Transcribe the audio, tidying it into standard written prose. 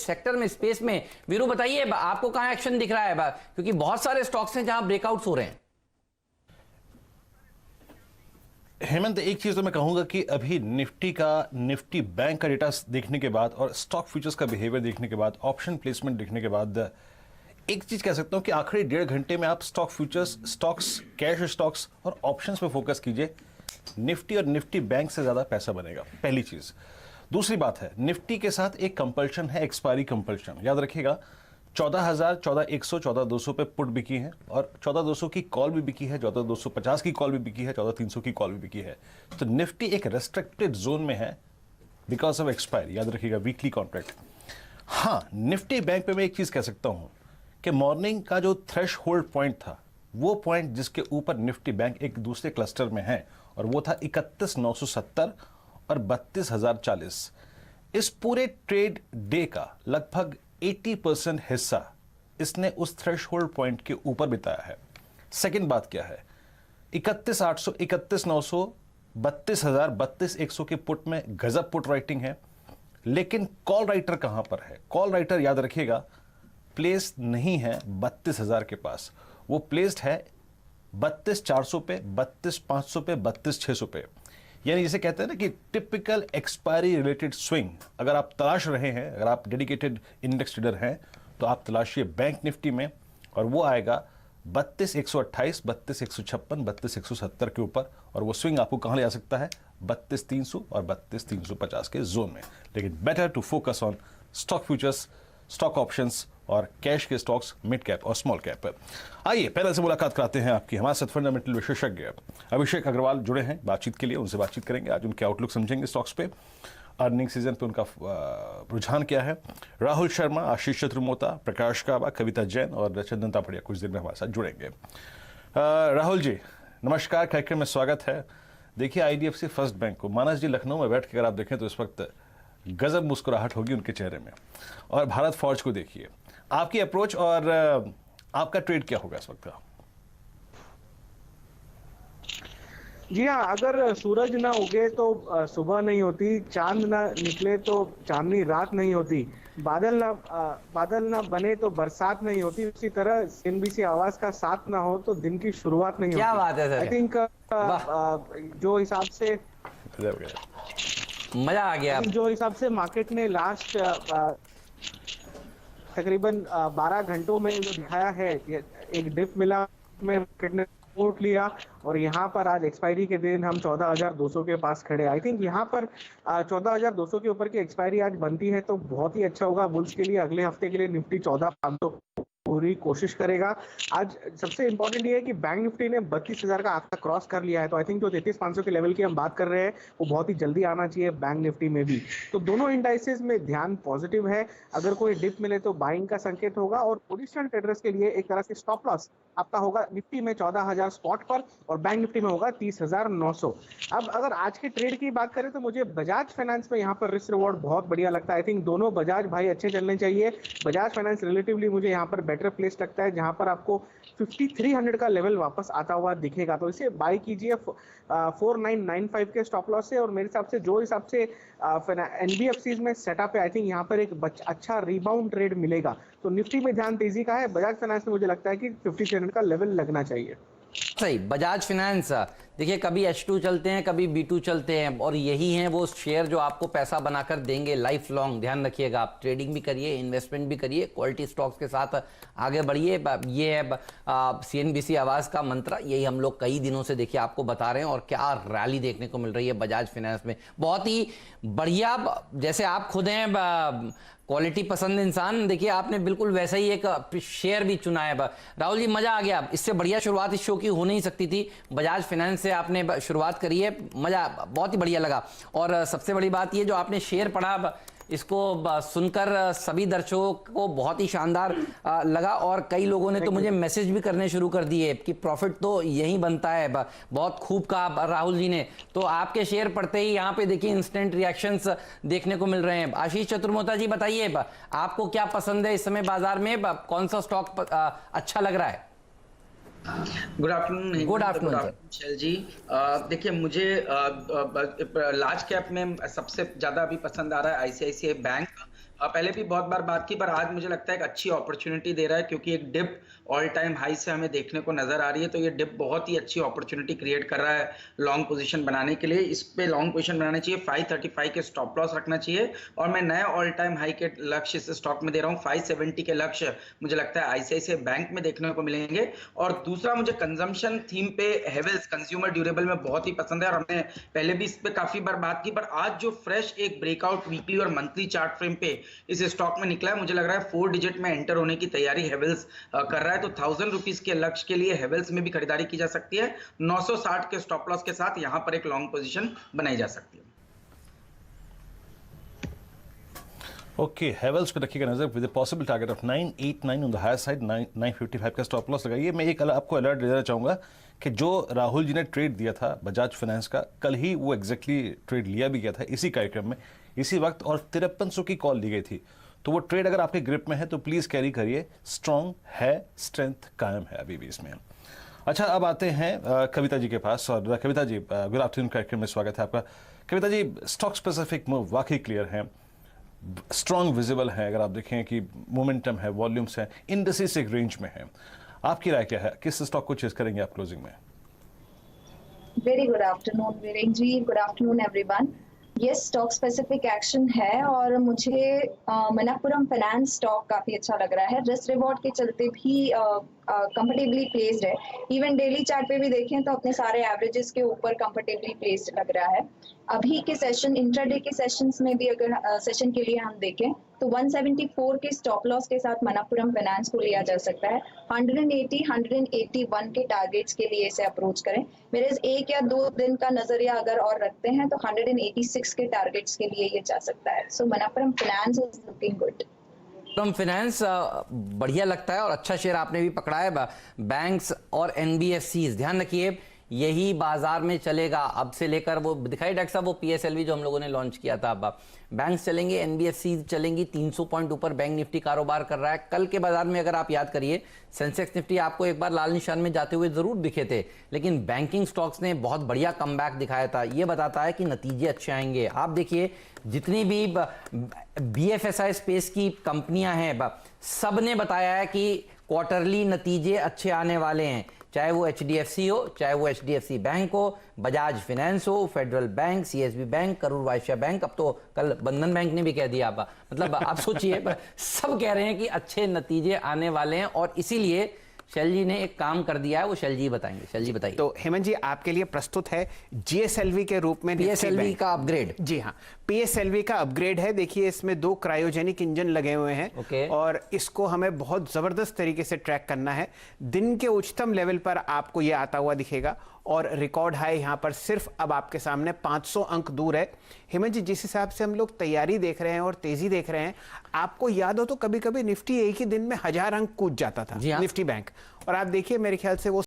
Sector में, space में, वीरू बताइए आपको कहां एक्शन दिख रहा है, क्योंकि बहुत सारे स्टॉक्स हैं जहां ब्रेकआउट्स हो रहे हैं। हेमंत, एक चीज तो मैं कहूंगा कि अभी निफ्टी बैंक का डेटा देखने के बाद और स्टॉक फ्यूचर्स का बिहेवियर देखने के बाद, ऑप्शन प्लेसमेंट देखने के बाद, एक चीज कह सकता हूं कि आखिरी 1.5 घंटे में आप stock futures, stocks, cash stocks और ऑप्शंस पे फोकस कीजिए। निफ्टी और निफ्टी बैंक से ज्यादा पैसा बनेगा, पहली चीज। दूसरी बात है, निफ्टी के साथ एक कंपल्शन है, एक्सपायरी कंपल्शन, याद रखिएगा। 14,000, 14,100, 14,200 पे पुट बिकी है और 14,200 की कॉल भी बिकी है, 14,250 की कॉल भी बिकी है, 14,300 की कॉल भी बिकी है। तो निफ्टी एक रेस्ट्रिक्टेड जोन में है बिकॉज ऑफ एक्सपायरी, याद रखिएगा, वीकली कॉन्ट्रैक्ट। हाँ, निफ्टी बैंक पे मैं एक चीज कह सकता हूं कि मॉर्निंग का जो थ्रेश होल्ड पॉइंट था, वो पॉइंट जिसके ऊपर निफ्टी बैंक एक दूसरे क्लस्टर में है, और वो था 31,970 और 32,040। इस पूरे ट्रेड डे का लगभग 80% हिस्सा इसने उस थ्रेशहोल्ड पॉइंट के ऊपर बिताया है। सेकंड बात क्या है, 31,800, 31,900, 32,000, 32,100 के पुट में गजब पुट राइटिंग है। लेकिन कॉल राइटर कहां पर है? कॉल राइटर, याद रखिएगा, प्लेस्ड नहीं है 32,000 के पास, वो प्लेस्ड है 32,400 पे, 32,500 पे, 32,600 पे। यानी जिसे कहते हैं ना कि टिपिकल एक्सपायरी रिलेटेड स्विंग अगर आप तलाश रहे हैं, अगर आप डेडिकेटेड इंडेक्स ट्रेडर हैं, तो आप तलाशिए बैंक निफ्टी में, और वो आएगा 32,128, 32,156, 32,170 के ऊपर। और वो स्विंग आपको कहां ले जा सकता है? 32,300 और 32,350 के जोन में। लेकिन better to focus on stock futures, stock options और कैश के स्टॉक्स, मिड कैप और स्मॉल कैप पर। आइए पैनल से मुलाकात कराते हैं आपकी। हमारे साथ फंडामेंटल विशेषज्ञ अभिषेक अग्रवाल जुड़े हैं बातचीत के लिए, उनसे बातचीत करेंगे। आज उनके आउटलुक समझेंगे स्टॉक्स पे, अर्निंग सीजन पे उनका रुझान क्या है। राहुल शर्मा, आशीष चतुर्मोता, प्रकाश काबा, कविता जैन और चंदन तापड़िया कुछ देर में हमारे साथ जुड़ेंगे। राहुल जी नमस्कार, कार्यक्रम में स्वागत है। देखिए, IDFC फर्स्ट बैंक को मानस जी लखनऊ में बैठ के अगर आप देखें तो इस वक्त गजब मुस्कुराहट होगी उनके चेहरे में। और भारत फौज को देखिए, आपकी अप्रोच और आपका ट्रेड क्या होगा इस वक्त का? जी हाँ, अगर सूरज ना उगे तो सुबह नहीं होती, चांद ना निकले तो चांदनी रात नहीं होती, बादल ना बने तो बरसात नहीं होती, उसी तरह CNBC आवाज का साथ ना हो तो दिन की शुरुआत नहीं होती। क्या बात है सर। आई थिंक जो हिसाब से मजा आ गया, जो हिसाब से मार्केट ने लास्ट तकरीबन 12 घंटों में जो दिखाया है, एक डिप मिला में मार्केट ने सपोर्ट लिया, और यहाँ पर आज एक्सपायरी के दिन हम 14,200 के पास खड़े। आई थिंक यहाँ पर 14,200 के ऊपर की एक्सपायरी आज बनती है तो बहुत ही अच्छा होगा बुल्स के लिए। अगले हफ्ते के लिए निफ्टी 14,500 पूरी कोशिश करेगा। आज सबसे इंपॉर्टेंट ये है कि बैंक निफ्टी ने 32,000 का आंकड़ा क्रॉस कर लिया है, तो आई थिंक जो 33,500 के लेवल की हम बात कर रहे हैं वो बहुत ही जल्दी आना चाहिए बैंक निफ्टी में भी। तो दोनों इंडाइसेस में ध्यान पॉजिटिव है। अगर कोई डिप मिले तो बाइंग का संकेत होगा, और पोजिशनल ट्रेडर्स के लिए एक तरह से स्टॉप लॉस आपका होगा निफ्टी में 14,000 स्पॉट पर, और बैंक निफ्टी में होगा 30,900। अब अगर आज के ट्रेड की बात करें तो मुझे बजाज फाइनेंस में यहाँ पर रिस्क रिवॉर्ड बहुत बढ़िया लगता है। आई थिंक दोनों बजाज भाई अच्छे चलने चाहिए। बजाज फाइनेंस रिलेटिवली मुझे यहाँ पर बेटर प्लेस लगता है, जहां पर आपको 5300 का लेवल वापस आता हुआ दिखेगा, तो इसे बाय कीजिए 4995 के स्टॉप लॉस से। और मेरे हिसाब से जो हिसाब से NBFCs में सेटअप है, आई थिंक यहाँ पर एक अच्छा रिबाउंड ट्रेड मिलेगा। तो निफ्टी में ध्यान तेजी का है, बजाज फाइनेंस में मुझे लगता है कि 5300 का लेवल लगना चाहिए। सही, बजाज फाइनेंस देखिए, कभी H2 चलते हैं, कभी B2 चलते हैं, और यही हैं वो शेयर जो आपको पैसा बनाकर देंगे लाइफ लॉन्ग। ध्यान रखिएगा, आप ट्रेडिंग भी करिए, इन्वेस्टमेंट भी करिए, क्वालिटी स्टॉक्स के साथ आगे बढ़िए। ये है CNBC आवाज़ का मंत्र, यही हम लोग कई दिनों से देखिए आपको बता रहे हैं, और क्या रैली देखने को मिल रही है बजाज फाइनेंस में, बहुत ही बढ़िया। जैसे आप खुद हैं क्वालिटी पसंद इंसान, देखिए आपने बिल्कुल वैसा ही एक शेयर भी चुना है। राहुल जी मजा आ गया, इससे बढ़िया शुरुआत इस शो की हो नहीं सकती थी। बजाज फाइनेंस से आपने शुरुआत करी है, मजा बहुत ही बढ़िया लगा। और सबसे बड़ी बात ये जो आपने शेयर पढ़ा, इसको सुनकर सभी दर्शकों को बहुत ही शानदार लगा, और कई लोगों ने तो मुझे मैसेज भी करने शुरू कर दिए कि प्रॉफिट तो यही बनता है। बहुत खूब कहा राहुल जी ने। तो आपके शेयर पढ़ते ही यहाँ पे देखिए इंस्टेंट रिएक्शंस देखने को मिल रहे हैं। आशीष चतुर्मोता जी बताइए, आपको क्या पसंद है इस समय बाजार में, कौन सा स्टॉक अच्छा लग रहा है? Good afternoon. गुड आफ्टरनून शैल जी। देखिए, मुझे लार्ज कैप में सबसे ज्यादा अभी पसंद आ रहा है ICICI बैंक, पहले भी बहुत बार बात की, पर आज मुझे लगता है एक अच्छी अपॉर्चुनिटी दे रहा है, क्योंकि एक डिप ऑल टाइम हाई से हमें देखने को नजर आ रही है। तो ये डिप बहुत ही अच्छी अपॉर्चुनिटी क्रिएट कर रहा है लॉन्ग पोजीशन बनाने के लिए। इस पे लॉन्ग पोजीशन बनाना चाहिए, 535 के स्टॉप लॉस रखना चाहिए, और मैं नए ऑल टाइम हाई के लक्ष्य इस स्टॉक में दे रहा हूँ। 570 के लक्ष्य मुझे लगता है आईसीआईसीआई बैंक में देखने को मिलेंगे। और दूसरा, मुझे कंजम्पशन थीम पे हेवेल्स कंज्यूमर ड्यूरेबल में बहुत ही पसंद है, और हमने पहले भी इस पे काफी बार बात की, पर आज जो फ्रेश एक ब्रेकआउट वीकली और मंथली चार्ट फ्रेम पे इस स्टॉक में निकला है, मुझे लग रहा है 4 डिजिट में एंटर होने की तैयारी हेवेल्स कर रहा है। तो 1000 रुपीज के लक्ष्य के लिए हेवेल्स में भी खरीदारी की जा सकती है। 960 के स्टॉप लॉस के साथ यहां पर एक लॉन्ग पोजीशन बनाई जा सकती है। ओके, हेवेल्स पे रखिएगा नजर with possible target of 989 on the higher side, 955 का स्टॉप लॉस लगाइए। मैं एक आपको अलर्ट देना चाहूंगा कि जो राहुल जी ने ट्रेड दिया था बजाज फाइनेंस का, कल ही वो एग्जैक्टली ट्रेड लिया भी गया था इसी कार्यक्रम में, इसी वक्त, और 5300 की कॉल दी गई थी। तो वो ट्रेड अगर आपके ग्रिप में है तो प्लीज कैरी करिए, स्ट्रांग है, स्ट्रेंथ कायम है अभी भी इसमें। अच्छा, अब आते हैं कविता जी के पास। और कविता जी, गुड आफ्टरनून कार्यक्रम में स्वागत है आपका। Kavita ji, stock specific move वाकई क्लियर है, स्ट्रांग विजिबल है, अगर आप देखें कि मोमेंटम है, वॉल्यूम्स है, इंडेक्सेस एक रेंज में है। आपकी राय क्या है, किस स्टॉक को चेस करेंगे आप क्लोजिंग में? Very good afternoon Virendra ji, good afternoon everyone. Yes, stock specific action है और मुझे मनप्पुरम फाइनेंस स्टॉक काफी अच्छा लग रहा है। रिस्क रिवॉर्ड के चलते भी कंफर्टेबली प्लेस्ड है। इवन डेली चार्ट पे भी देखें तो अपने सारे एवरेजेस के ऊपर कंफर्टेबली प्लेस्ड लग रहा है। अभी के सेशन, इंट्राडे के सेशंस में भी अगर सेशन के लिए हम देखें तो 174 के स्टॉप लॉस के साथ मनप्पुरम फाइनेंस को लिया जा सकता है। 180, 181 के टारगेट्स के लिए इसे अप्रोच करें। मेरे 1 या 2 दिन का नजरिया अगर और रखते हैं तो 186 के टारगेट्स के लिए ये जा सकता है। So Manappuram Finance is looking good. Manappuram Finance बढ़िया लगता है और अच्छा शेयर आपने भी पकड़ा है। बैंक्स और एनबीएफसीज, ध्यान रखिए यही बाजार में चलेगा अब से लेकर, वो दिखाई डॉक्टर साहब वो पीएसएलवी जो हम लोगों ने लॉन्च किया था। अब बैंक्स चलेंगे, एनबीएफसी चलेंगी। 300 पॉइंट ऊपर बैंक निफ्टी कारोबार कर रहा है। कल के बाजार में अगर आप याद करिए, सेंसेक्स निफ्टी आपको एक बार लाल निशान में जाते हुए जरूर दिखे थे, लेकिन बैंकिंग स्टॉक्स ने बहुत बढ़िया कमबैक दिखाया था। ये बताता है कि नतीजे अच्छे आएंगे। आप देखिए जितनी भी बीएफएसआई स्पेस की कंपनियां हैं, सब ने बताया है कि क्वार्टरली नतीजे अच्छे आने वाले हैं, चाहे वो एचडीएफसी हो, चाहे वो एचडीएफसी बैंक हो, बजाज फाइनेंस हो, federal bank, CSB bank, Karur Vysya bank, अब तो कल बंधन बैंक ने भी कह दिया। मतलब आप सोचिए, सब कह रहे हैं कि अच्छे नतीजे आने वाले हैं, और इसीलिए शैल जी ने एक काम कर दिया है, वो शैल जी बताएंगे। शैल जी बताइए। तो हेमंत जी, आपके लिए प्रस्तुत है जीएसएलवी के रूप में पीएसएलवी का अपग्रेड। जी हाँ, पीएसएलवी का अपग्रेड है। देखिए इसमें 2 क्रायोजेनिक इंजन लगे हुए हैं और इसको हमें बहुत जबरदस्त तरीके से ट्रैक करना है। दिन के उच्चतम लेवल पर आपको ये आता हुआ दिखेगा और रिकॉर्ड हाई यहाँ पर सिर्फ अब आपके सामने 500 अंक दूर है। हेमंत जी, जिस हिसाब से हम लोग तैयारी देख रहे हैं और तेजी देख रहे हैं, आपको याद हो तो कभी कभी निफ्टी एक ही दिन में 1000 अंक कूद जाता था, निफ्टी बैंक, और आप देखिए मेरे ख्याल से वो